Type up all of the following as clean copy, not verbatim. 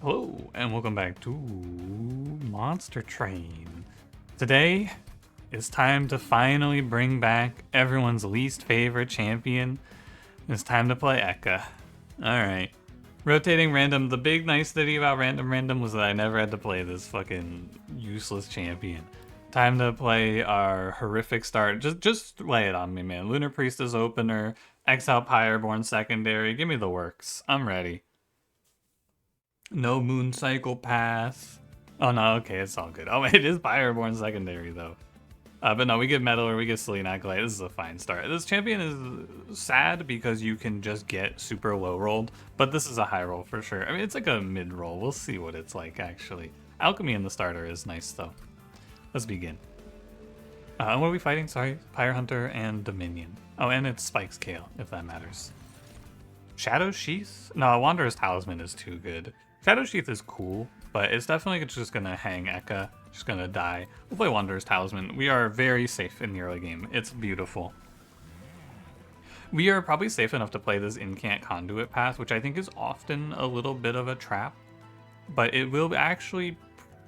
Hello, and welcome back to Monster Train. Today, it's time to finally bring back everyone's least favorite champion. It's time to play Ekka. Alright. Rotating random. The big nicety about random was that I never had to play this fucking useless champion. Time to play our horrific start. Just lay it on me, man. Lunar Priestess opener, Exile Pyreborn secondary. Give me the works. I'm ready. No moon cycle path. Oh no, okay, it's all good. Oh, it is Pyreborn secondary though. But no, we get Meddler, we get Selene Acolyte. This is a fine start. This champion is sad because you can just get super low rolled, but this is a high roll for sure. I mean, it's like a mid roll. We'll see what it's like actually. Alchemy in the starter is nice though. Let's begin. What are we fighting? Sorry, Pyre Hunter and Dominion. Oh, and it's Spike's Kale, if that matters. Shadow Sheath? No, Wanderer's Talisman is too good. Shadow Sheath is cool, but it's definitely just gonna hang Ekka, just gonna die. We'll play Wanderer's Talisman. We are very safe in the early game. It's beautiful. We are probably safe enough to play this incant conduit path, which I think is often a little bit of a trap, but it will actually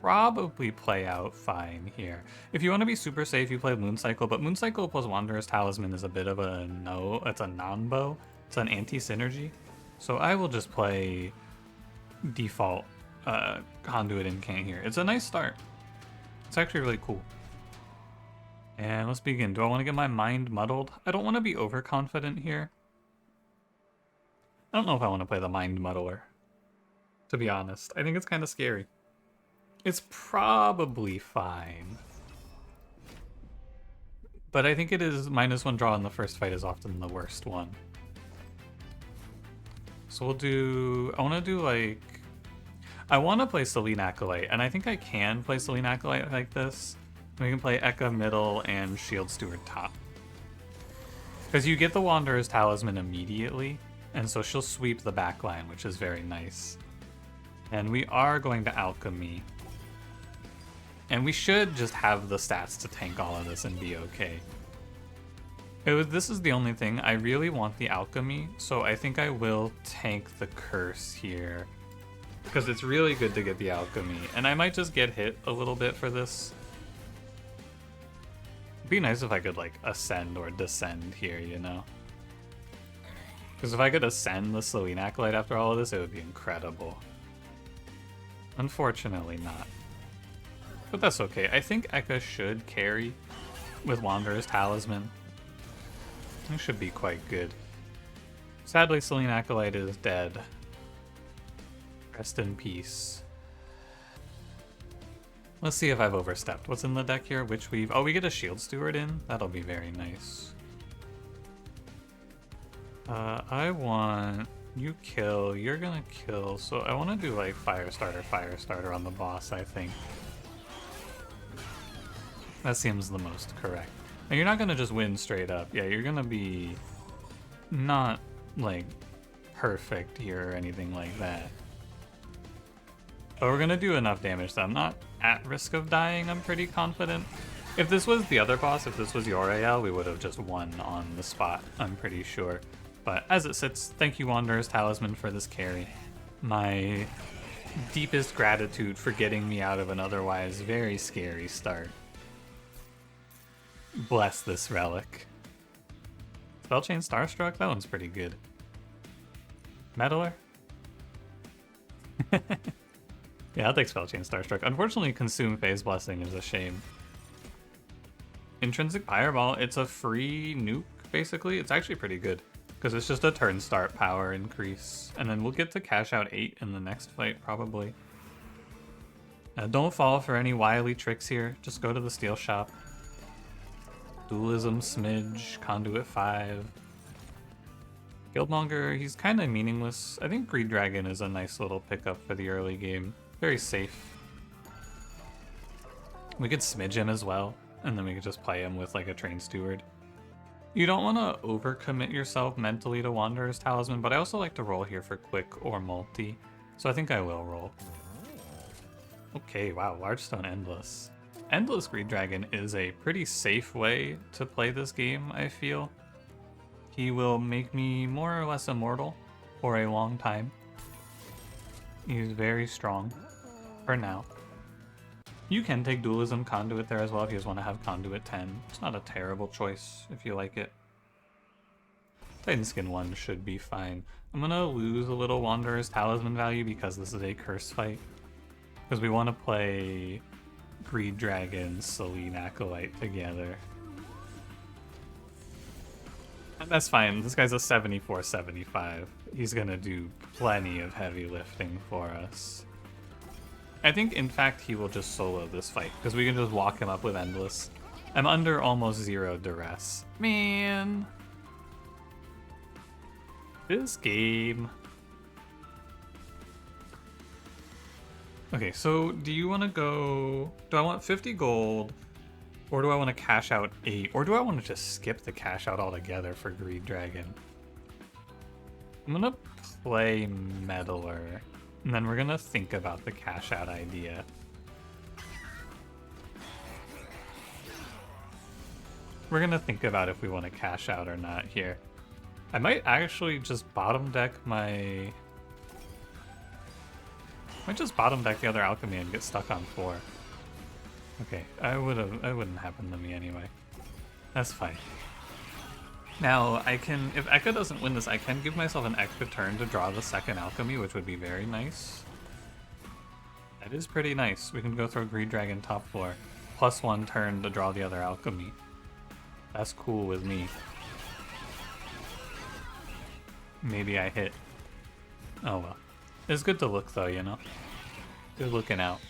probably play out fine here. If you want to be super safe, you play Mooncycle, but Mooncycle plus Wanderer's Talisman is a bit of a no, it's a non-bow. It's an anti-synergy. So I will just play default conduit incant here. It's a nice start. It's actually really cool. And let's begin. Do I want to get my mind muddled? I don't want to be overconfident here. I don't know if I want to play the mind muddler, to be honest. I think it's kind of scary. It's probably fine. But I think it is -1 draw in the first fight is often the worst one. So we'll do, I want to do like, I want to play Selene Acolyte, and I think I can play Selene Acolyte like this. We can play Ekka middle and Shield Steward top. Because you get the Wanderer's Talisman immediately, and so she'll sweep the backline, which is very nice. And we are going to Alchemy. And we should just have the stats to tank all of this and be okay. This is the only thing. I really want the Alchemy, so I think I will tank the Curse here. Because it's really good to get the Alchemy. And I might just get hit a little bit for this. It'd be nice if I could, like, ascend or descend here, you know? Because if I could ascend the Selene Acolyte after all of this, it would be incredible. Unfortunately not. But that's okay. I think Ekka should carry with Wanderer's Talisman. It should be quite good. Sadly, Selene Acolyte is dead. Rest in peace. Let's see if I've overstepped. What's in the deck here? Witch Weave. Oh, we get a Shield Steward in? That'll be very nice. I want... You kill. You're gonna kill. So I want to do like Fire Starter on the boss, I think. That seems the most correct. And you're not gonna just win straight up. Yeah, you're gonna be not like perfect here or anything like that. But we're gonna do enough damage that I'm not at risk of dying, I'm pretty confident. If this was the other boss, if this was Uriel, we would have just won on the spot, I'm pretty sure. But as it sits, thank you Wanderer's Talisman for this carry. My deepest gratitude for getting me out of an otherwise very scary start. Bless this relic. Spellchain Starstruck? That one's pretty good. Meddler? Yeah, I'll take Spellchain Starstruck. Unfortunately, Consume Phase Blessing is a shame. Intrinsic Fireball, it's a free nuke, basically. It's actually pretty good, because it's just a turn start power increase. And then we'll get to cash out 8 in the next fight, probably. Don't fall for any wily tricks here. Just go to the steel shop. Dualism, Smidge, Conduit 5. Guildmonger, he's kind of meaningless. I think Greed Dragon is a nice little pickup for the early game. Very safe. We could Smidge him as well, and then we could just play him with like a Train Steward. You don't want to overcommit yourself mentally to Wanderer's Talisman, but I also like to roll here for quick or multi, so I think I will roll. Okay, wow, Largestone Endless. Endless Greed Dragon is a pretty safe way to play this game, I feel. He will make me more or less immortal for a long time. He's very strong for now. You can take dualism conduit there as well if you just want to have conduit 10. It's not a terrible choice if you like it. Titan Skin 1 should be fine. I'm gonna lose a little Wanderer's Talisman value because this is a curse fight. Because we want to play Greed Dragon, Selene Acolyte together. And that's fine. This guy's a 74-75. He's gonna do plenty of heavy lifting for us. I think, in fact, he will just solo this fight, because we can just walk him up with Endless. I'm under almost 0 duress. Man! This game. Okay, so do you want to go... Do I want 50 gold, or do I want to cash out 8, or do I want to just skip the cash out altogether for Greed Dragon? I'm gonna play Meddler. And then we're gonna think about the cash out idea. We're gonna think about if we want to cash out or not here. I might actually just bottom deck my... might just bottom deck the other alchemy and get stuck on 4. Okay, it wouldn't happen to me anyway. That's fine. Now, I can, if Ekka doesn't win this, I can give myself an extra turn to draw the second alchemy, which would be very nice. That is pretty nice. We can go throw Greed Dragon top 4, +1 turn to draw the other alchemy. That's cool with me. Maybe I hit. Oh well. It's good to look though, you know? Good looking out.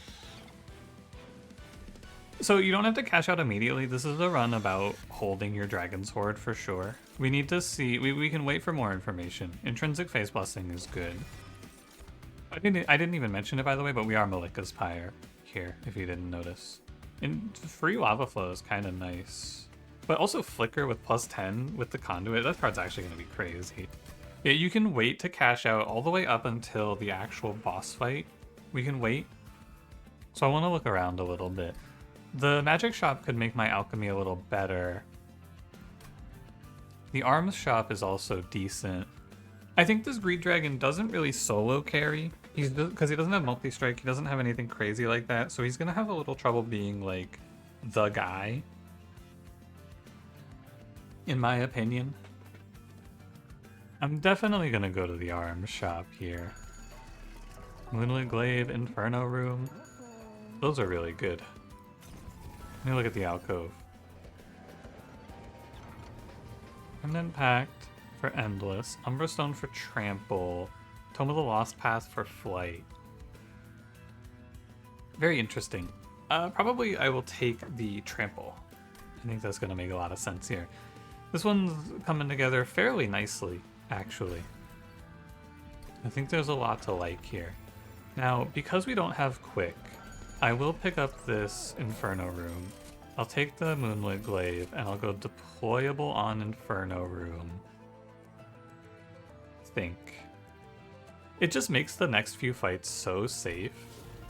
So you don't have to cash out immediately. This is a run about holding your Dragon's Hoard for sure. We need to see, we can wait for more information. Intrinsic Phase Blessing is good. I didn't even mention it by the way, but we are Malika's Pyre here, if you didn't notice. And free Lava Flow is kind of nice. But also Flicker with +10 with the Conduit, that card's actually going to be crazy. Yeah, you can wait to cash out all the way up until the actual boss fight. We can wait. So I want to look around a little bit. The magic shop could make my alchemy a little better. The arms shop is also decent. I think this Greed Dragon doesn't really solo carry. Because he doesn't have multi-strike, he doesn't have anything crazy like that, so he's gonna have a little trouble being like the guy. In my opinion. I'm definitely gonna go to the arms shop here. Moonlit Glaive, Inferno Room. Those are really good. Let me look at the alcove. Remnant Pact for Endless. Umbra Stone for Trample. Tome of the Lost Path for Flight. Very interesting. Probably I will take the Trample. I think that's going to make a lot of sense here. This one's coming together fairly nicely, actually. I think there's a lot to like here. Now, because we don't have Quick, I will pick up this Inferno Room. I'll take the Moonlit Glaive, and I'll go deployable on Inferno Room. Think. It just makes the next few fights so safe.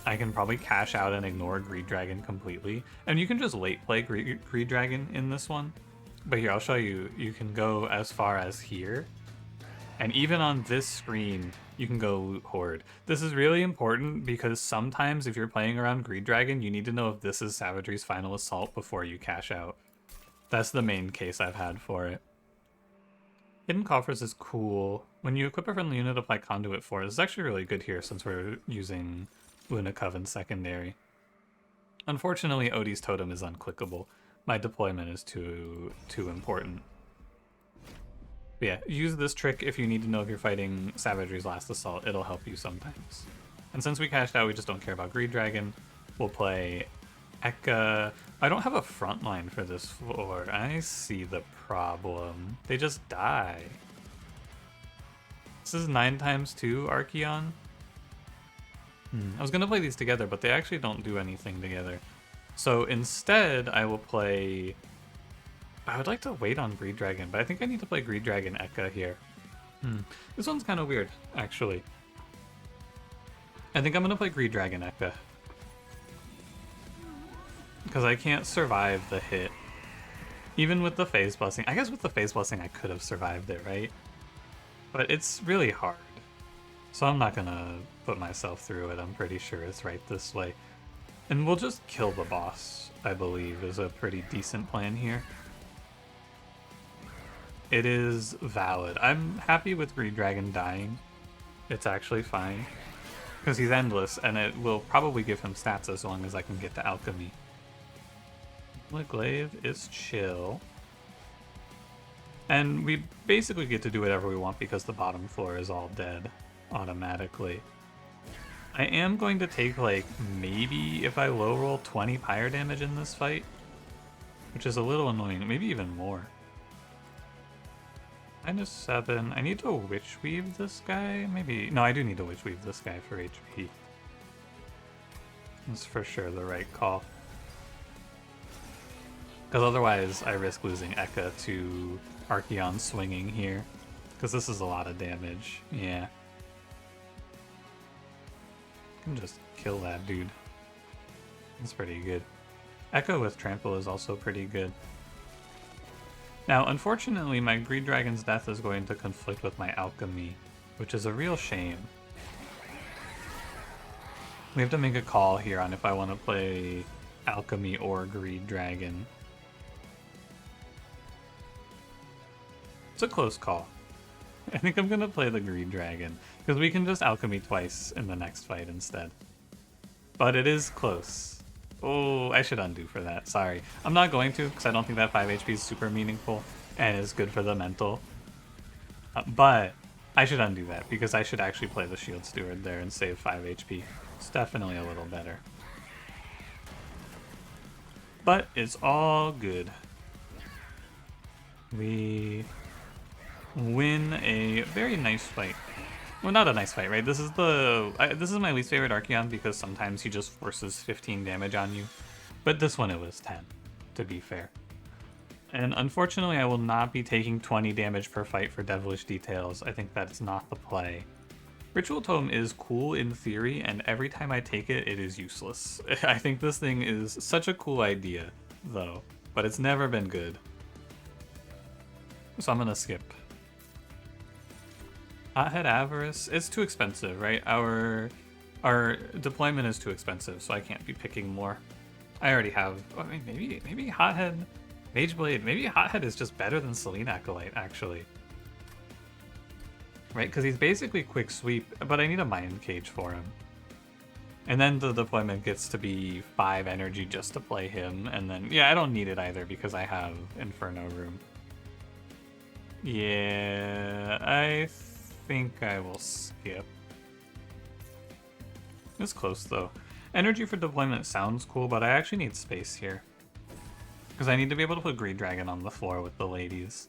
I can probably cash out and ignore Greed Dragon completely. And you can just late play Greed Dragon in this one. But here, I'll show you. You can go as far as here. And even on this screen, you can go Loot Horde. This is really important because sometimes if you're playing around Greed Dragon, you need to know if this is Savagery's final assault before you cash out. That's the main case I've had for it. Hidden Coffers is cool. When you equip a friendly unit, apply Conduit 4. This is actually really good here since we're using Luna Coven secondary. Unfortunately, Odie's Totem is unclickable. My deployment is too important. But yeah, use this trick if you need to know if you're fighting Savagery's last assault. It'll help you sometimes. And since we cashed out, we just don't care about Greed Dragon. We'll play Ekka. I don't have a front line for this floor. I see the problem. They just die. This is 9x2 Archeon. I was gonna play these together, but they actually don't do anything together. So instead, I will play... I would like to wait on Greed Dragon, but I think I need to play Greed Dragon Ekka here. This one's kind of weird, actually. I think I'm going to play Greed Dragon Ekka. Because I can't survive the hit. Even with the Phase Blessing. I guess with the Phase Blessing I could have survived it, right? But it's really hard. So I'm not going to put myself through it. I'm pretty sure it's right this way. And we'll just kill the boss, I believe, is a pretty decent plan here. It is valid. I'm happy with Greed Dragon dying. It's actually fine. Because he's endless, and it will probably give him stats as long as I can get to Alchemy. The glaive is chill. And we basically get to do whatever we want because the bottom floor is all dead automatically. I am going to take, like, maybe if I low roll 20 Pyre damage in this fight, which is a little annoying, maybe even more. -7. I need to Witch Weave this guy? Maybe. No, I do need to Witch Weave this guy for HP. That's for sure the right call. Because otherwise, I risk losing Eka to Archeon swinging here. Because this is a lot of damage. Yeah. I can just kill that dude. That's pretty good. Echo with Trample is also pretty good. Now, unfortunately, my Greed Dragon's death is going to conflict with my Alchemy, which is a real shame. We have to make a call here on if I want to play Alchemy or Greed Dragon. It's a close call. I think I'm going to play the Greed Dragon, because we can just Alchemy twice in the next fight instead. But it is close. Oh, I should undo for that. Sorry. I'm not going to, because I don't think that 5 HP is super meaningful and is good for the mental. But I should undo that, because I should actually play the Shield Steward there and save 5 HP. It's definitely a little better. But it's all good. We win a very nice fight. Well, not a nice fight, right? This is this is my least favorite Archeon because sometimes he just forces 15 damage on you. But this one it was 10, to be fair. And unfortunately, I will not be taking 20 damage per fight for Devilish Details. I think that's not the play. Ritual Tome is cool in theory, and every time I take it, it is useless. I think this thing is such a cool idea, though, but it's never been good. So I'm gonna skip. Hothead Avarice, it's too expensive, right? Our deployment is too expensive, so I can't be picking more. I already have, I mean, maybe Hothead, Mageblade, maybe Hothead is just better than Selene Acolyte, actually. Right, because he's basically quick sweep, but I need a Mind Cage for him. And then the deployment gets to be 5 energy just to play him, and then, yeah, I don't need it either because I have Inferno Room. Yeah, I think I will skip. It's close though. Energy for deployment sounds cool, but I actually need space here. Because I need to be able to put Greed Dragon on the floor with the ladies.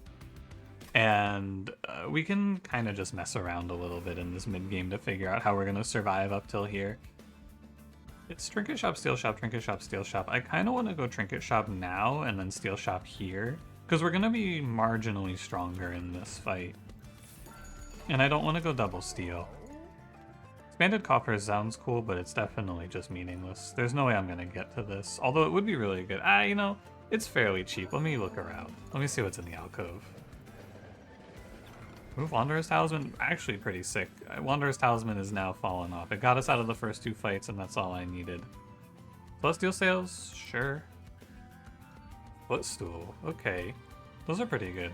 And we can kind of just mess around a little bit in this mid-game to figure out how we're going to survive up till here. It's Trinket Shop, Steel Shop, Trinket Shop, Steel Shop. I kind of want to go Trinket Shop now and then Steel Shop here. Because we're going to be marginally stronger in this fight. And I don't want to go double steel. Expanded copper sounds cool, but it's definitely just meaningless. There's no way I'm going to get to this. Although it would be really good. You know, it's fairly cheap. Let me look around. Let me see what's in the alcove. Ooh, Wanderer's Talisman, actually pretty sick. Wanderer's Talisman is now fallen off. It got us out of the first 2 fights, and that's all I needed. Celestial Sails? Sure. Footstool, okay. Those are pretty good.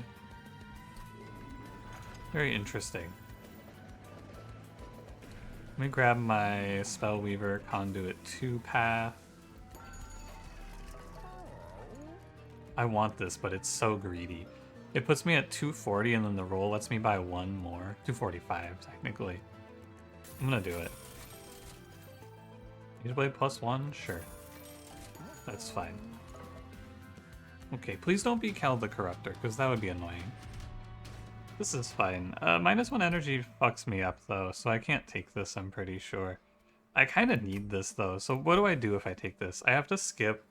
Very interesting. Let me grab my Spellweaver Conduit 2 path. I want this, but it's so greedy. It puts me at 240 and then the roll lets me buy 1 more. 245, technically. I'm gonna do it. Mageblade +1? Sure. That's fine. Okay, please don't be Cal the Corruptor, because that would be annoying. This is fine. -1 energy fucks me up, though, so I can't take this, I'm pretty sure. I kind of need this, though, so what do I do if I take this? I have to skip...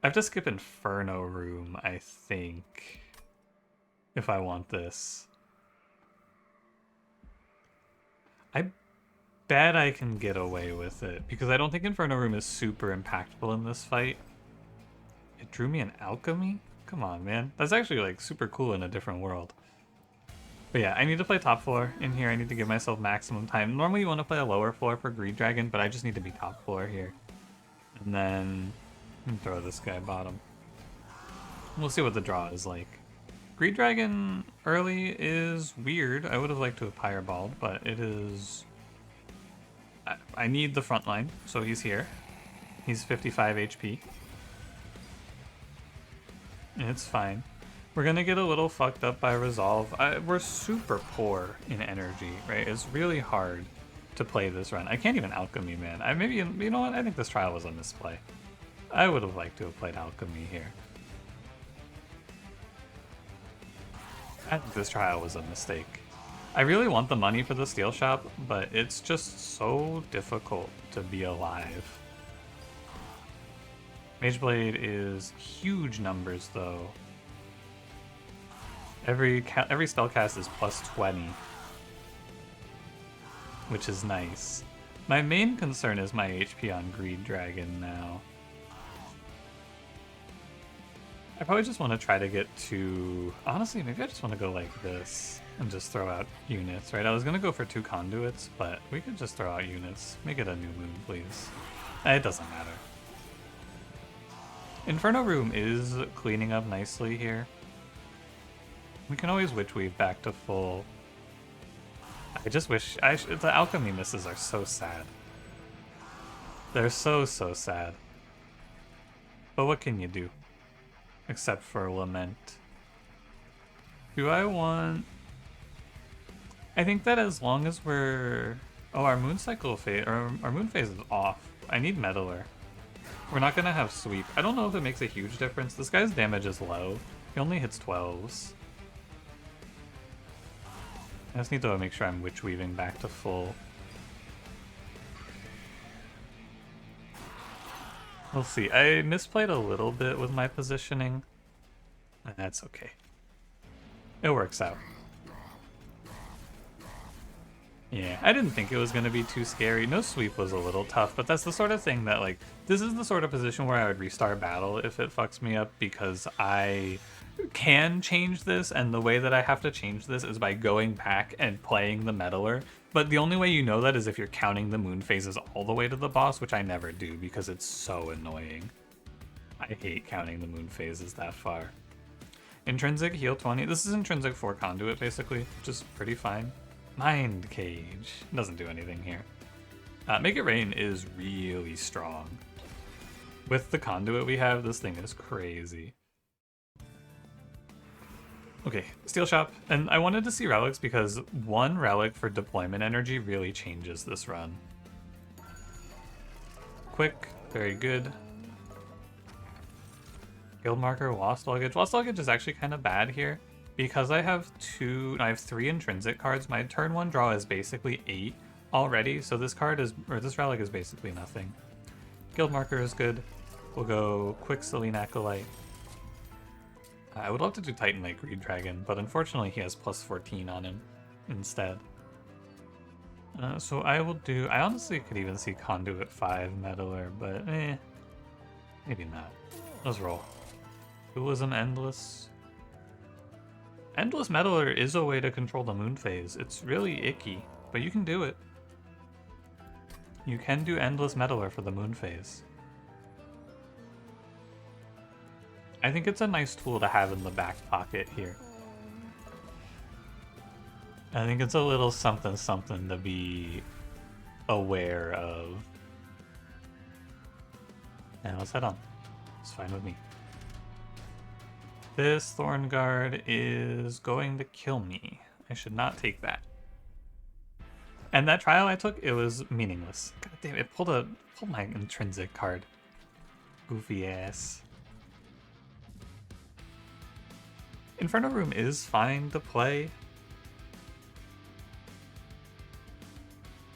I have to skip Inferno Room, I think, if I want this. I bet I can get away with it, because I don't think Inferno Room is super impactful in this fight. It drew me an Alchemy? Come on, man. That's actually, like, super cool in a different world. But yeah, I need to play top floor in here. I need to give myself maximum time. Normally you want to play a lower floor for Greed Dragon, but I just need to be top floor here. And then throw this guy bottom. We'll see what the draw is like. Greed Dragon early is weird. I would have liked to have Pyre balled, but it is... I need the front line, so he's here. He's 55 HP. It's fine. We're gonna get a little fucked up by resolve. We're super poor in energy, right? It's really hard to play this run. I can't even alchemy, man. Maybe, you know what? I think this trial was a misplay. I would have liked to have played alchemy here. I think this trial was a mistake. I really want the money for the steel shop, but it's just so difficult to be alive. Mageblade is huge numbers, though. Every spell cast is plus 20, which is nice. My main concern is my HP on Greed Dragon now. I probably just want to try to get to... Honestly, maybe I just want to go like this and just throw out units, right? I was going to go for 2 conduits, but we could just throw out units. Make it a new moon, please. It doesn't matter. Inferno Room is cleaning up nicely here. We can always Witch Weave back to full. I just wish... the alchemy misses are so sad. They're so sad. But what can you do? Except for Lament. Do I want... I think that as long as we're... Oh, our moon cycle phase... Our moon phase is off. I need Meddler. We're not gonna have Sweep. I don't know if it makes a huge difference. This guy's damage is low. He only hits 12s. I just need to make sure I'm Witch Weaving back to full. We'll see. I misplayed a little bit with my positioning. That's okay. It works out. Yeah, I didn't think it was going to be too scary. No sweep was a little tough, but that's the sort of thing that, like, this is the sort of position where I would restart battle if it fucks me up, because I can change this, and the way that I have to change this is by going back and playing the Meddler. But the only way you know that is if you're counting the moon phases all the way to the boss, which I never do because it's so annoying. I hate counting the moon phases that far. Intrinsic heal 20. This is intrinsic for conduit basically, which is pretty fine. Mind Cage doesn't do anything here. Make It Rain is really strong. With the conduit we have, this thing is crazy. Okay, Steel Shop. And I wanted to see relics because one relic for deployment energy really changes this run. Quick, very good. Guild Marker, Lost Luggage. Lost Luggage is actually kind of bad here. Because I have 3 intrinsic cards, my turn 1 draw is basically 8 already, so this card is, or this relic is basically nothing. Guild Marker is good. We'll go quick Selene Acolyte. I would love to do Titan like Greed Dragon, but unfortunately he has plus 14 on him instead. So I will do, I honestly could even see Conduit 5 Meddler, but maybe not. Let's roll. Dualism Endless. Endless Meddler is a way to control the moon phase. It's really icky, but you can do it. You can do Endless Meddler for the moon phase. I think it's a nice tool to have in the back pocket here. I think it's a little something to be aware of. And let's head on. It's fine with me. This Thorn Guard is going to kill me. I should not take that. And that trial I took, it was meaningless. God damn, it pulled my intrinsic card. Goofy ass. Inferno Room is fine to play.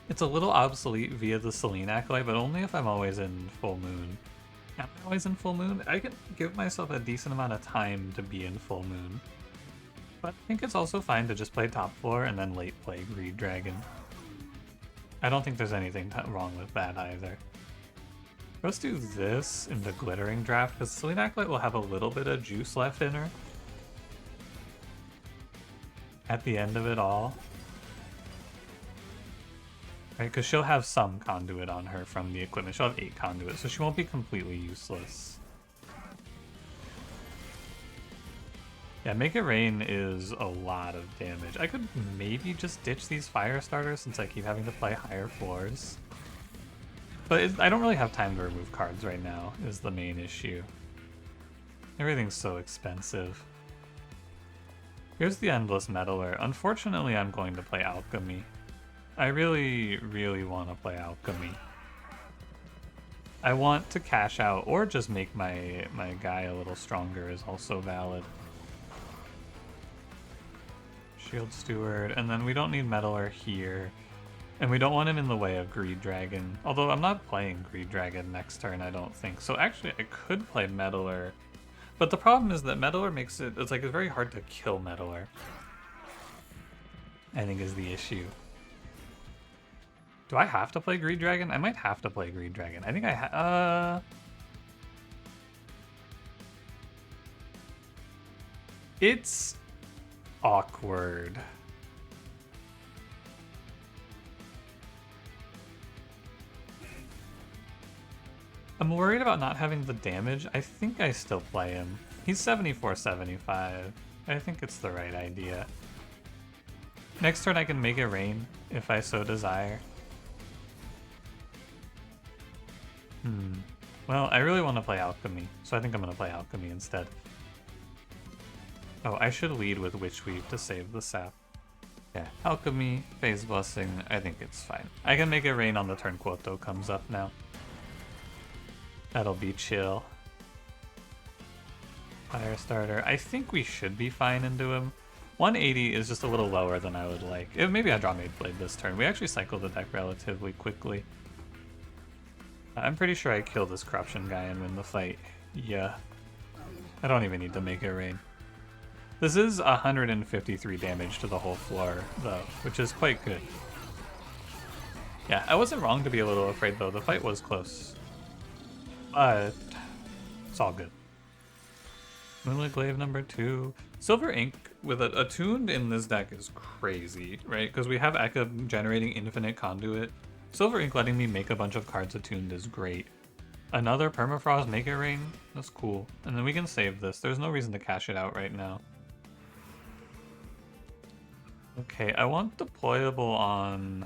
It's a little obsolete via the Selene Acolyte, but only if I'm always in full moon. Am I always in full moon? I can give myself a decent amount of time to be in full moon. But I think it's also fine to just play top floor and then late play Greed Dragon. I don't think there's anything wrong with that either. Let's do this in the Glittering Draft, because Selene Acolyte will have a little bit of juice left in her. at the end of it all. Right, because she'll have some conduit on her from the equipment. She'll have 8 conduit, so she won't be completely useless. Yeah, Make It Rain is a lot of damage. I could maybe just ditch these fire starters since I keep having to play higher floors. But I don't really have time to remove cards right now, is the main issue. Everything's so expensive. Here's the Endless Meddler. Unfortunately, I'm going to play Alchemy. I really, really want to play Alchemy. I want to cash out, or just make my guy a little stronger is also valid. Shield Steward, and then we don't need Meddler here. And we don't want him in the way of Greed Dragon. Although I'm not playing Greed Dragon next turn, I don't think. So actually, I could play Meddler. But the problem is that Meddler makes it... It's very hard to kill Meddler. I think is the issue. Do I have to play Greed Dragon? I might have to play Greed Dragon. I think I It's awkward. I'm worried about not having the damage. I think I still play him. He's 74-75. I think it's the right idea. Next turn I can Make It Rain, if I so desire. Well, I really want to play Alchemy, so I think I'm going to play Alchemy instead. Oh, I should lead with Witch Weave to save the sap. Yeah, Alchemy, Phase Blessing, I think it's fine. I can Make It Rain on the turn Quoto comes up now. That'll be chill. Firestarter. I think we should be fine into him. 180 is just a little lower than I would like. Maybe I draw Mage Blade this turn. We actually cycle the deck relatively quickly. I'm pretty sure I kill this Corruption guy and win the fight. Yeah. I don't even need to Make It Rain. This is 153 damage to the whole floor, though, which is quite good. Yeah, I wasn't wrong to be a little afraid, though. The fight was close. But it's all good. Moonlit Glaive number 2. Silver Ink with attuned in this deck is crazy, right? Because we have Ekka generating infinite conduit. Silver Ink letting me make a bunch of cards attuned is great. Another Permafrost Make It Rain? That's cool. And then we can save this. There's no reason to cash it out right now. Okay, I want deployable on...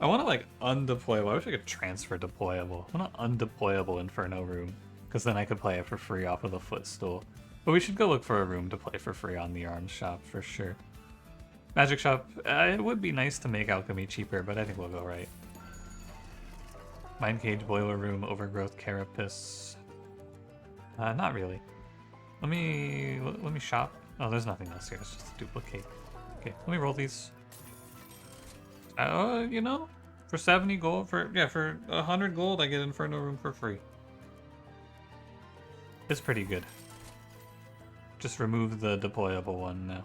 I want to undeployable. I wish I could transfer deployable. I want an undeployable Inferno room, because then I could play it for free off of the footstool. But we should go look for a room to play for free on the arms shop for sure. Magic shop, it would be nice to make Alchemy cheaper, but I think we'll go right. Mind Cage, Boiler Room, Overgrowth, Carapace. Not really. Let me shop. Oh, there's nothing else here. It's just a duplicate. Okay, let me roll these. You know, for 70 gold, for 100 gold, I get Inferno Room for free. It's pretty good. Just remove the deployable one now.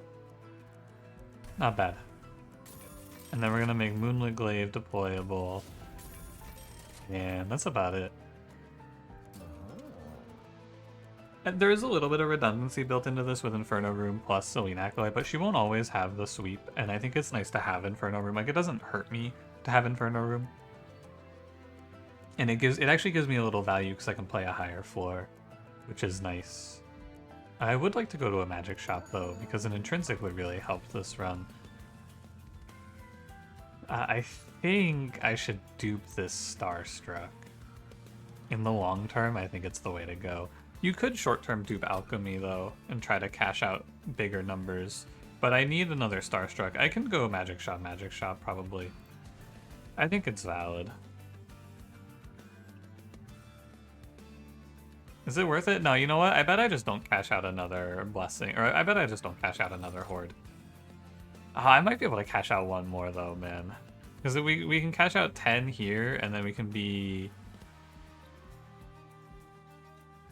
Not bad. And then we're gonna make Moonlit Glaive deployable. And that's about it. And there is a little bit of redundancy built into this with Inferno Room plus Selene Acolyte, but she won't always have the sweep, and I think it's nice to have Inferno Room. Like, it doesn't hurt me to have Inferno Room. And it actually gives me a little value because I can play a higher floor, which is nice. I would like to go to a magic shop though, because an intrinsic would really help this run. I think I should dupe this Starstruck. In the long term, I think it's the way to go. You could short-term dupe Alchemy, though, and try to cash out bigger numbers. But I need another Starstruck. I can go Magic Shop, probably. I think it's valid. Is it worth it? No, you know what? I bet I just don't cash out another Blessing. Or I bet I just don't cash out another Horde. I might be able to cash out one more, though, man. Because we can cash out 10 here, and then we can be...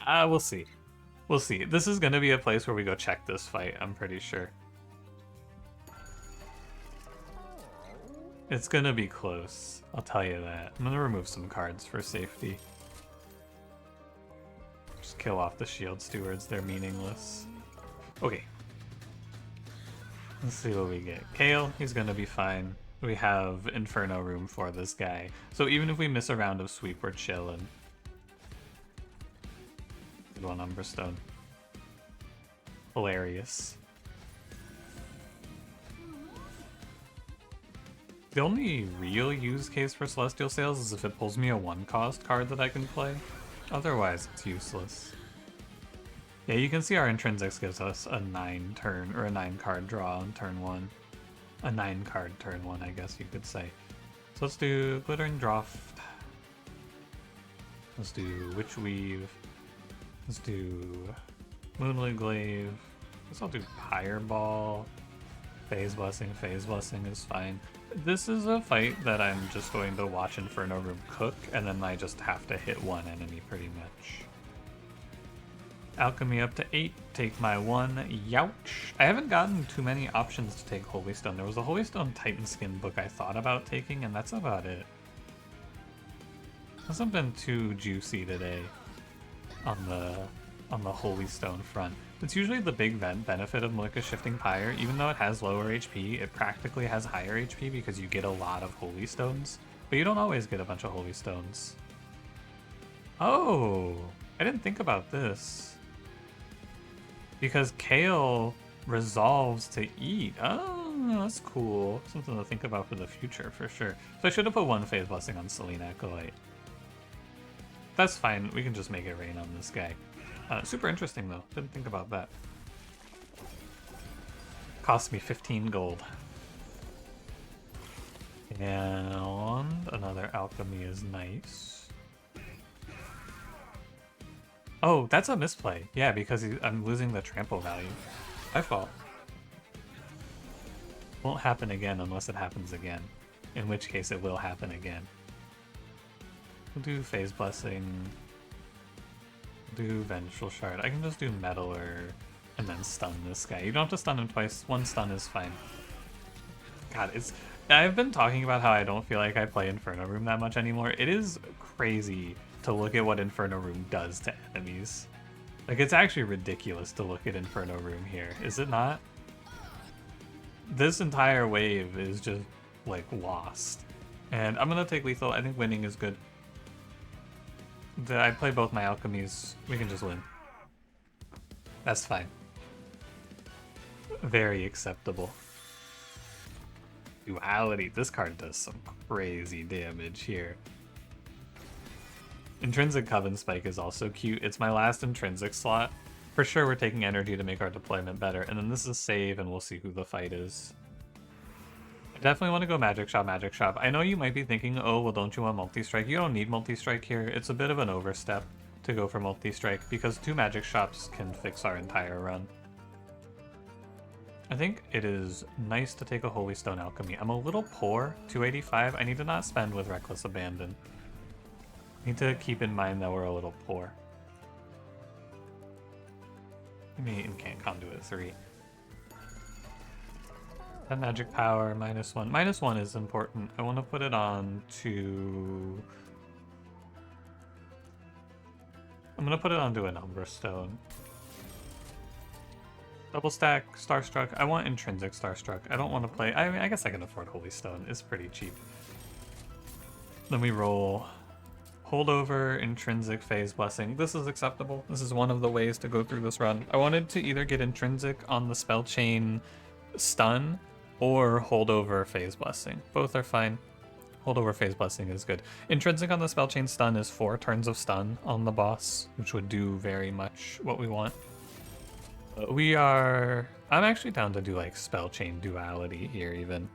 we'll see. We'll see. This is going to be a place where we go check this fight, I'm pretty sure. It's going to be close. I'll tell you that. I'm going to remove some cards for safety. Just kill off the Shield Stewards. They're meaningless. Okay. Let's see what we get. Kale, he's gonna be fine. We have Inferno room for this guy. So even if we miss a round of sweep, we're chilling. Good one, Umberstone. Hilarious. The only real use case for Celestial Sails is if it pulls me a 1-cost card that I can play. Otherwise, it's useless. Yeah, you can see our Intrinsics gives us a 9-turn, or a 9-card draw on turn 1. A 9-card turn 1, I guess you could say. So let's do Glittering Draught. Let's do Witch Weave. Let's do Moonlit Glaive. Guess I'll do Pyre Ball. Phase Blessing is fine. This is a fight that I'm just going to watch Inferno Room cook, and then I just have to hit one enemy pretty much. Alchemy up to 8, take my 1, youch. I haven't gotten too many options to take Holy Stone. There was a Holy Stone Titan Skin book I thought about taking, and that's about it. Hasn't been too juicy today on the Holy Stone front. It's usually the big benefit of Malika's Shifting Pyre. Even though it has lower HP, it practically has higher HP because you get a lot of Holy Stones. But you don't always get a bunch of Holy Stones. Oh, I didn't think about this. Because Kale resolves to eat. Oh, that's cool. Something to think about for the future, for sure. So I should have put 1 Phase Blessing on Selena Acolyte. That's fine. We can just make it rain on this guy. Super interesting, though. Didn't think about that. Cost me 15 gold. And another alchemy is nice. Oh, that's a misplay. Yeah, because I'm losing the trample value. My fault. Won't happen again unless it happens again. In which case it will happen again. We'll do Phase Blessing. Do Vengeful Shard. I can just do Meddler and then stun this guy. You don't have to stun him twice. 1 stun is fine. God, I've been talking about how I don't feel like I play Inferno Room that much anymore. It is crazy to look at what Inferno Room does to enemies. Like, it's actually ridiculous to look at Inferno Room here, is it not? This entire wave is just, like, lost. And I'm gonna take Lethal. I think winning is good. I play both my alchemies. We can just win. That's fine. Very acceptable. Duality. This card does some crazy damage here. Intrinsic Coven Spike is also cute. It's my last intrinsic slot. For sure we're taking energy to make our deployment better. And then this is save and we'll see who the fight is. I definitely want to go Magic Shop, Magic Shop. I know you might be thinking, oh, well, don't you want Multistrike? You don't need Multistrike here. It's a bit of an overstep to go for Multistrike because 2 Magic Shops can fix our entire run. I think it is nice to take a Holy Stone Alchemy. I'm a little poor, 285. I need to not spend with Reckless Abandon. Need to keep in mind that we're a little poor. Give me Incant Conduit 3. That magic power, -1. -1 is important. I want to put it on to... I'm going to put it onto an Umberstone. Double stack, Starstruck. I want Intrinsic Starstruck. I don't want to play... I mean, I guess I can afford Holy Stone. It's pretty cheap. Then we roll Holdover, Intrinsic, Phase Blessing. This is acceptable. This is one of the ways to go through this run. I wanted to either get Intrinsic on the Spell Chain Stun or Holdover, Phase Blessing. Both are fine. Holdover, Phase Blessing is good. Intrinsic on the Spell Chain Stun is 4 turns of stun on the boss, which would do very much what we want. I'm actually down to do like Spell Chain Duality here even.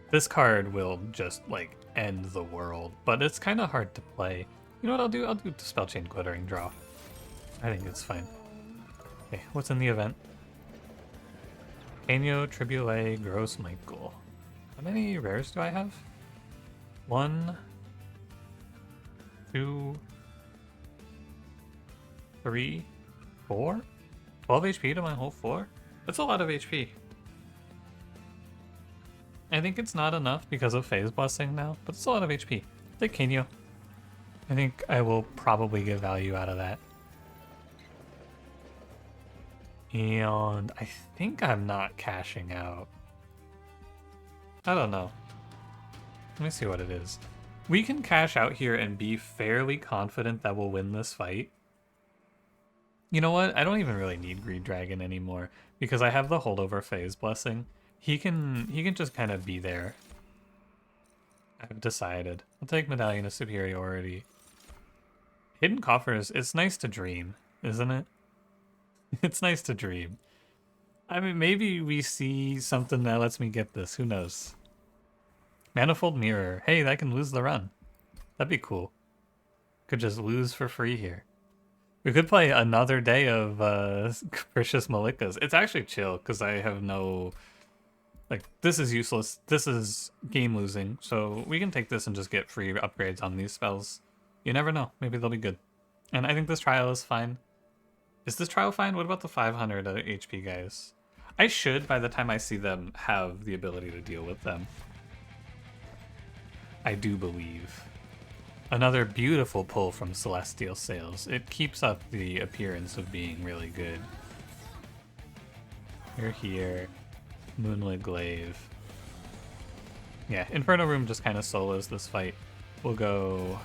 This card will just like end the world, but it's kind of hard to play. You know what I'll do? I'll do Spell Chain Glittering Draw. I think it's fine. Okay, what's in the event? Canyo, Tribule, Gross Michael. How many rares do I have? 1, 2, 3, 4? 12 HP to my whole 4? That's a lot of HP. I think it's not enough because of Phase Blessing now, but it's a lot of HP. Take Canyo. I think I will probably get value out of that. And I think I'm not cashing out. I don't know. Let me see what it is. We can cash out here and be fairly confident that we'll win this fight. You know what? I don't even really need Greed Dragon anymore because I have the holdover phase blessing. He can just kind of be there. I've decided. I'll take Medallion of Superiority. Hidden Coffers, it's nice to dream, isn't it? It's nice to dream. I mean, maybe we see something that lets me get this. Who knows? Manifold Mirror. Hey, I can lose the run. That'd be cool. Could just lose for free here. We could play another day of Capricious Malikas. It's actually chill because I have no... Like, this is useless. This is game losing. So we can take this and just get free upgrades on these spells. You never know. Maybe they'll be good. And I think this trial is fine. Is this trial fine? What about the 500 HP guys? I should, by the time I see them, have the ability to deal with them. I do believe. Another beautiful pull from Celestial Sails. It keeps up the appearance of being really good. You're here. Moonlit Glaive. Yeah, Inferno Room just kind of solos this fight. We'll go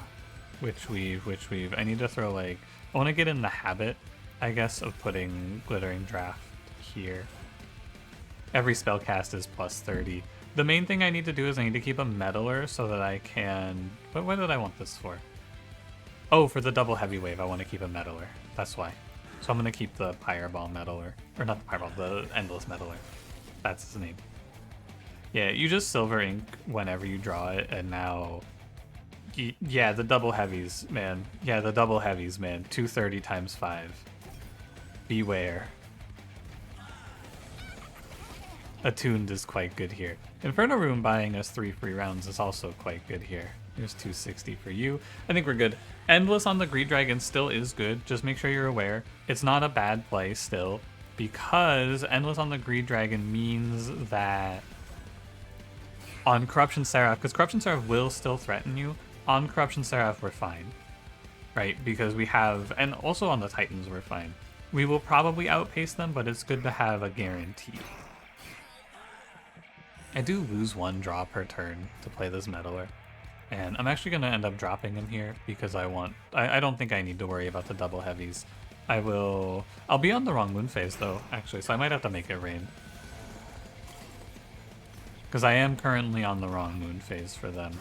Witch Weave, Witch Weave. I need to throw like... I want to get in the habit, I guess, of putting Glittering Draft here. Every spell cast is plus 30. The main thing I need to do is I need to keep a Meddler so that I can... What did I want this for? Oh, for the double heavy wave, I want to keep a Meddler. That's why. So I'm going to keep the Pyreball Meddler. Or not the Pyreball, the Endless Meddler. That's his name. Yeah, you just Silver Ink whenever you draw it, and now... Yeah, the double heavies, man. Yeah, the double heavies, man. 230 times 5. Beware. Attuned is quite good here. Inferno Room buying us 3 free rounds is also quite good here. There's 260 for you. I think we're good. Endless on the Greed Dragon still is good. Just make sure you're aware. It's not a bad play still, because Endless on the Greed Dragon means that on Corruption Seraph, because Corruption Seraph will still threaten you, on Corruption Seraph we're fine. Right? Because we have, and also on the Titans we're fine. We will probably outpace them, but it's good to have a guarantee. I do lose 1 draw per turn to play this Meddler. And I'm actually going to end up dropping him here because I don't think I need to worry about the double heavies. I'll be on the wrong moon phase though, actually, so I might have to make it rain. Because I am currently on the wrong moon phase for them.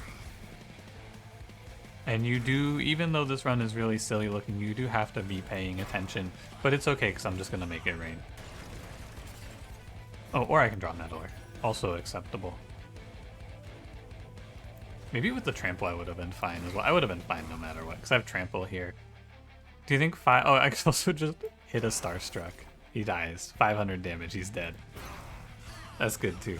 And you do, even though this run is really silly looking, you do have to be paying attention. But it's okay because I'm just going to make it rain. Oh, or I can draw Meddler. Also acceptable. Maybe with the trample I would have been fine as well. I would have been fine no matter what, because I have trample here. Do you think Oh, I can also just hit a Starstruck. He dies. 500 damage, he's dead. That's good too.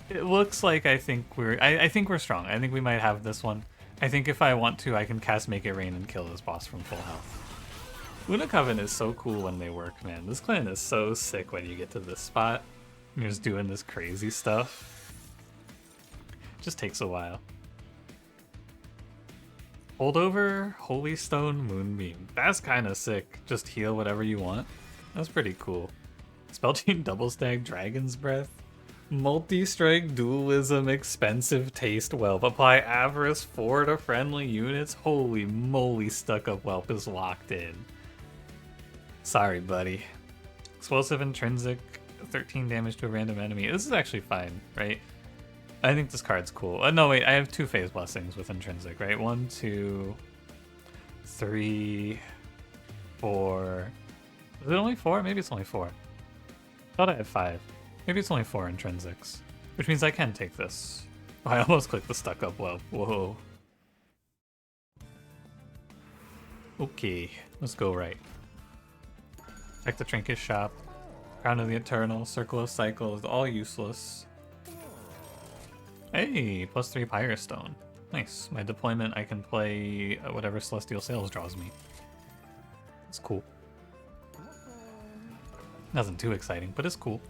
It looks like I think we're strong. I think we might have this one. I think if I want to, I can cast Make It Rain and kill this boss from full health. Luna Coven is so cool when they work, man. This clan is so sick when you get to this spot. You're just doing this crazy stuff. It just takes a while. Holdover, Holy Stone, Moonbeam. That's kind of sick. Just heal whatever you want. That's pretty cool. Spell Chain Double Stag, Dragon's Breath. Multi-strike, Dualism, Expensive Taste, Whelp. Apply Avarice 4 to friendly units. Holy moly, Stuck Up Whelp is locked in. Sorry, buddy. Explosive Intrinsic, 13 damage to a random enemy. This is actually fine, right? I think this card's cool. No, wait, I have 2 phase blessings with Intrinsic, right? 1, 2, 3, 4. Is it only 4? Maybe it's only 4. I thought I had 5. Maybe it's only 4 Intrinsics, which means I can take this. Oh, I almost clicked the Stuck Up Whelp. Whoa. Okay, let's go right. Check the Trinket Shop. Crown of the Eternal, Circle of Cycles, all useless. Hey, +3 Pyre Stone. Nice. My deployment, I can play whatever Celestial Sails draws me. It's cool. Nothing too exciting, but it's cool.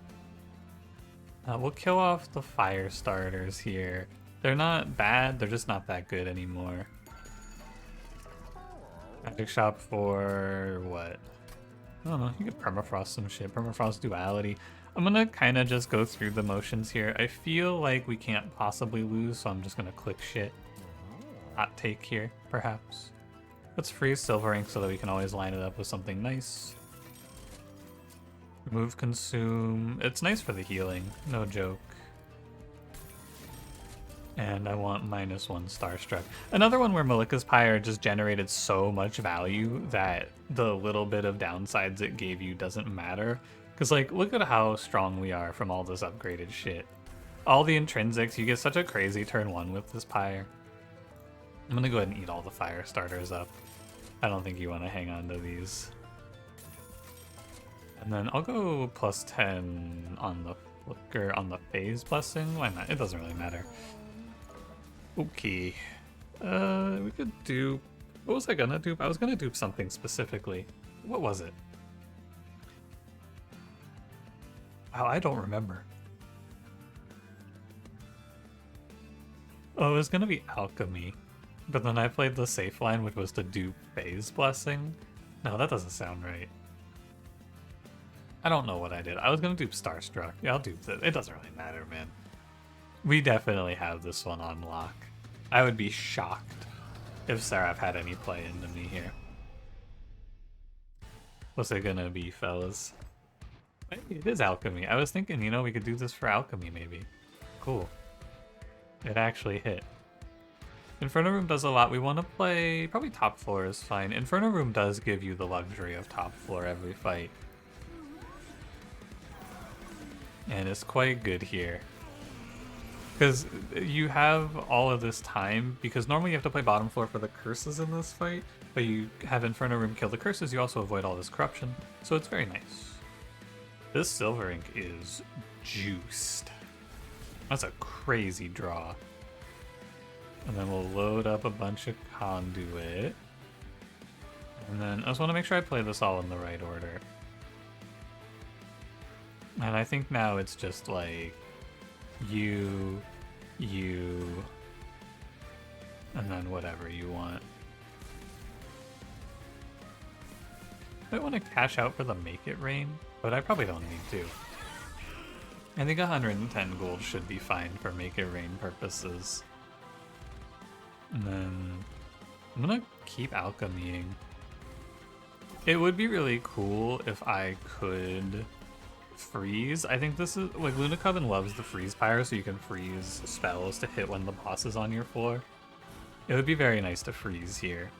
We'll kill off the fire starters here. They're not bad, they're just not that good anymore. Magic Shop for what? I don't know, you could permafrost some shit, permafrost duality. I'm gonna kind of just go through the motions here. I feel like we can't possibly lose, so I'm just gonna click shit. Hot take here, perhaps. Let's freeze Silver Ink so that we can always line it up with something nice. Remove Consume. It's nice for the healing, no joke. And I want -1 Starstruck. Another one where Malika's Pyre just generated so much value that the little bit of downsides it gave you doesn't matter. Because, like, look at how strong we are from all this upgraded shit. All the intrinsics, you get such a crazy turn 1 with this Pyre. I'm gonna go ahead and eat all the fire starters up. I don't think you want to hang on to these. And then I'll go +10 on the flicker on the phase blessing. Why not? It doesn't really matter. Okay. We could do... What was I gonna dupe? I was gonna dupe something specifically. What was it? Wow, I don't remember. Oh, it was gonna be alchemy. But then I played the safe line, which was to dupe phase blessing. No, that doesn't sound right. I don't know what I did. I was gonna dupe Starstruck. Yeah, I'll dupe it. It doesn't really matter, man. We definitely have this one on lock. I would be shocked if Seraph had any play into me here. What's it gonna be, fellas? Maybe it is alchemy. I was thinking, you know, we could do this for alchemy, maybe. Cool. It actually hit. Inferno Room does a lot. We want to play... Probably top floor is fine. Inferno Room does give you the luxury of top floor every fight. And it's quite good here. Because you have all of this time, because normally you have to play bottom floor for the curses in this fight, but you have Inferno Room kill the curses, you also avoid all this corruption, so it's very nice. This Silver Ink is juiced. That's a crazy draw. And then we'll load up a bunch of conduit. And then I just want to make sure I play this all in the right order. And I think now it's just like you, and then whatever you want. I want to cash out for the Make It Rain, but I probably don't need to. I think 110 gold should be fine for Make It Rain purposes. And then I'm gonna keep alchemying. It would be really cool if I could freeze. I think this is like Luna Coven loves the freeze pyre, so you can freeze spells to hit when the boss is on your floor. It would be very nice to freeze here.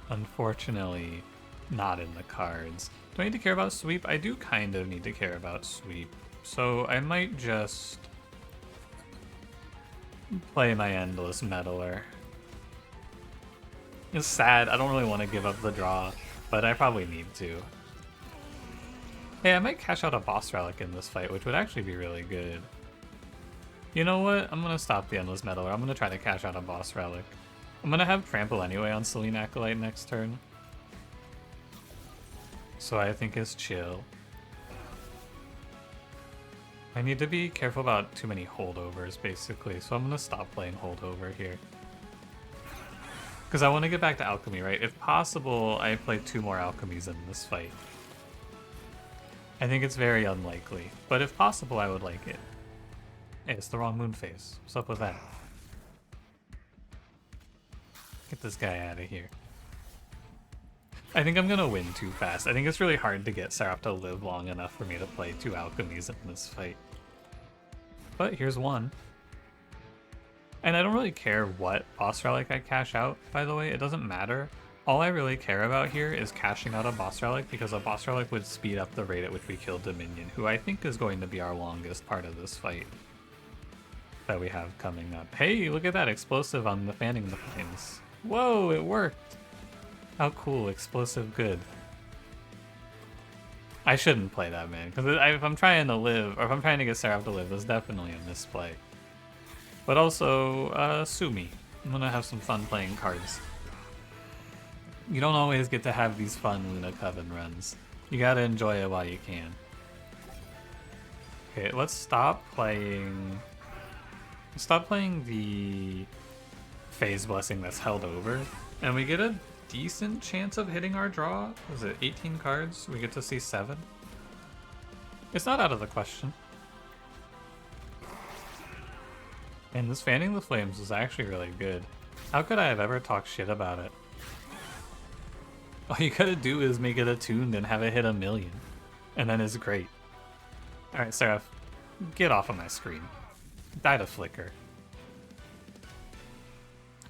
Unfortunately, not in the cards. Do I need to care about sweep? I do kind of need to care about sweep. So I might just play my Endless Meddler. It's sad, I don't really want to give up the draw, but I probably need to. Hey, I might cash out a boss relic in this fight, which would actually be really good. You know what? I'm gonna stop the Endless Meddler. I'm gonna try to cash out a boss relic. I'm gonna have Trample anyway on Selene Acolyte next turn. So I think it's chill. I need to be careful about too many holdovers, basically, so I'm gonna stop playing holdover here. Because I want to get back to alchemy, right? If possible, I play 2 more alchemies in this fight. I think it's very unlikely, but if possible, I would like it. Hey, it's the wrong moon phase. What's up with that? Get this guy out of here. I think I'm gonna win too fast. I think it's really hard to get Seraph to live long enough for me to play 2 alchemies in this fight. But here's one. And I don't really care what boss relic I cash out, by the way. It doesn't matter. All I really care about here is cashing out a boss relic, because a boss relic would speed up the rate at which we kill Dominion, who I think is going to be our longest part of this fight that we have coming up. Hey, look at that explosive on the fanning the flames. Whoa, it worked! How cool, explosive good. I shouldn't play that, man, because if I'm trying to live, or if I'm trying to get Seraph to live, that's definitely a misplay. But also, sue me. I'm gonna have some fun playing cards. You don't always get to have these fun Luna Coven runs. You gotta enjoy it while you can. Okay, let's stop playing... Stop playing the phase blessing that's held over, and we get a decent chance of hitting our draw. Was it 18 cards? We get to see 7. It's not out of the question. And this Fanning the Flames was actually really good. How could I have ever talked shit about it? All you gotta do is make it attuned and have it hit 1,000,000. And then it's great. Alright, Seraph, get off of my screen. Die to flicker.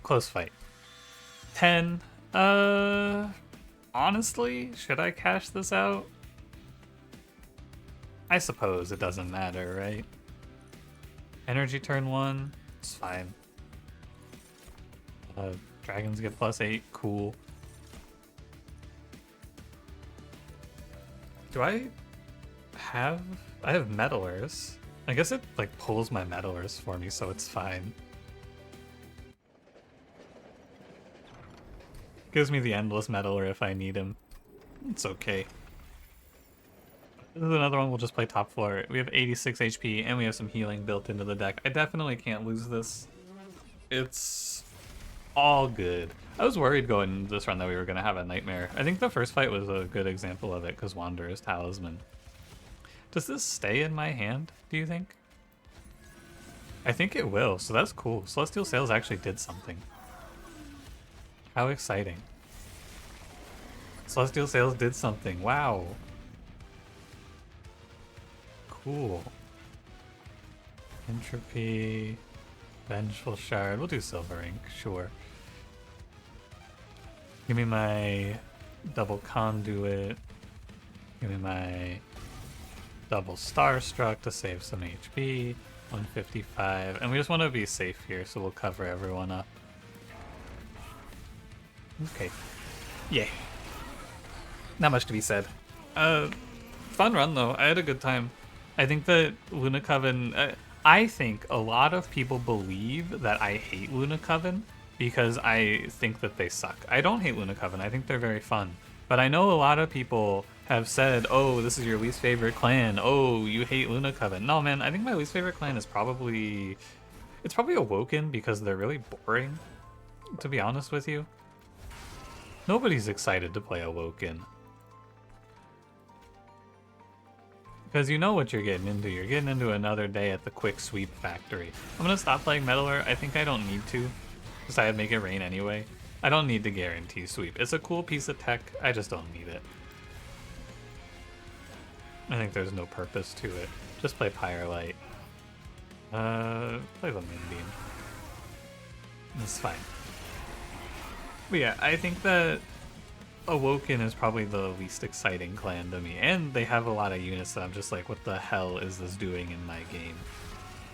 Close fight. 10. Honestly, should I cash this out? I suppose it doesn't matter, right? Energy turn 1, it's fine. Dragons get +8, cool. Do I have meddlers? I guess it like pulls my meddlers for me, so it's fine. Gives me the endless meddler if I need him. It's okay. This is another one we'll just play top floor. We have 86 HP and we have some healing built into the deck. I definitely can't lose this. It's all good. I was worried going into this run that we were going to have a nightmare. I think the first fight was a good example of it because Wanderer's Talisman. Does this stay in my hand, do you think? I think it will, so that's cool. Celestial Sails actually did something. How exciting. Celestial Sails did something, wow. Cool. Entropy, Vengeful Shard, we'll do Silver Ink, sure. Give me my double conduit. Give me my double Starstruck to save some HP. 155. And we just want to be safe here, so we'll cover everyone up. Okay. Yay. Not much to be said. Fun run though. I had a good time. I think that Luna Coven... I think a lot of people believe that I hate Luna Coven because I think that they suck. I don't hate Luna Coven. I think they're very fun. But I know a lot of people have said, oh, this is your least favorite clan. Oh, you hate Luna Coven. No, man, I think my least favorite clan is probably... It's probably Awoken because they're really boring, to be honest with you. Nobody's excited to play Awoken. Because you know what you're getting into. You're getting into another day at the Quick Sweep Factory. I'm going to stop playing Meddler. I think I don't need to, because I'd make it rain anyway. I don't need to guarantee sweep. It's a cool piece of tech. I just don't need it. I think there's no purpose to it. Just play Pyre Light. Play the Moonbeam. It's fine. But yeah, I think that Awoken is probably the least exciting clan to me, and they have a lot of units that I'm just like, what the hell is this doing in my game?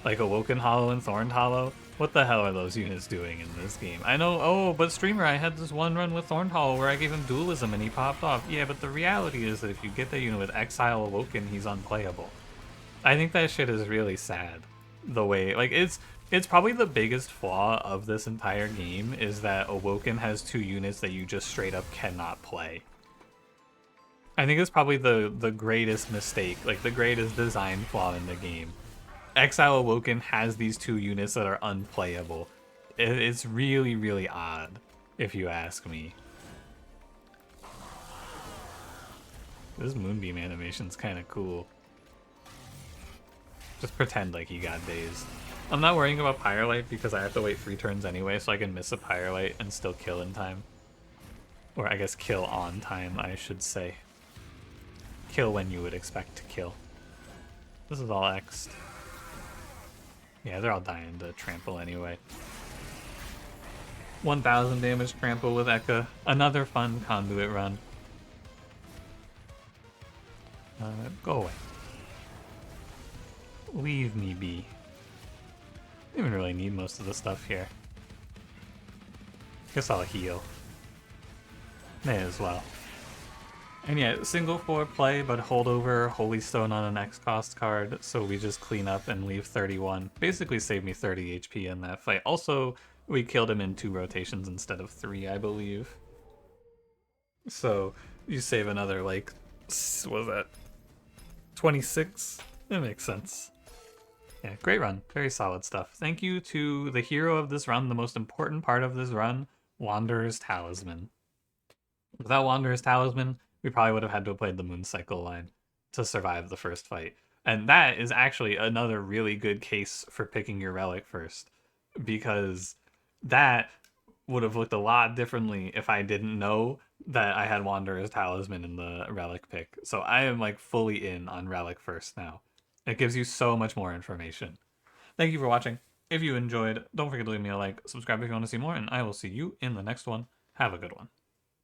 Like Awoken Hollow and Thorned Hollow, what the hell are those units doing in this game? I know, oh, but Streamer, I had this one run with Thorned Hollow where I gave him dualism and he popped off. Yeah, but the reality is that if you get that unit with Exile Awoken, he's unplayable. I think that shit is really sad. The way, like, it's probably the biggest flaw of this entire game is that Awoken has 2 units that you just straight up cannot play. I think it's probably the greatest mistake, like the greatest design flaw in the game. Exile Awoken has these 2 units that are unplayable. It's really, really odd, if you ask me. This Moonbeam animation's kind of cool. Just pretend like he got dazed. I'm not worrying about Pyre Light because I have to wait 3 turns anyway, so I can miss a Pyre Light and still kill in time. Or I guess kill on time, I should say. Kill when you would expect to kill. This is all X'd. Yeah, they're all dying to trample anyway. 1000 damage trample with Ekka. Another fun conduit run. Go away. Leave me be. Don't even really need most of the stuff here. Guess I'll heal. May as well. And yeah, single 4 play, but hold over Holy Stone on an X cost card, so we just clean up and leave 31. Basically saved me 30 HP in that fight. Also, we killed him in 2 rotations instead of 3, I believe. So, you save another, like, what was that? 26? That makes sense. Yeah, great run. Very solid stuff. Thank you to the hero of this run, the most important part of this run, Wanderer's Talisman. Without Wanderer's Talisman, we probably would have had to have played the Moon Cycle line to survive the first fight. And that is actually another really good case for picking your relic first, because that would have looked a lot differently if I didn't know that I had Wanderer's Talisman in the relic pick. So I am like fully in on relic first now. It gives you so much more information. Thank you for watching. If you enjoyed, don't forget to leave me a like, subscribe if you want to see more, and I will see you in the next one. Have a good one.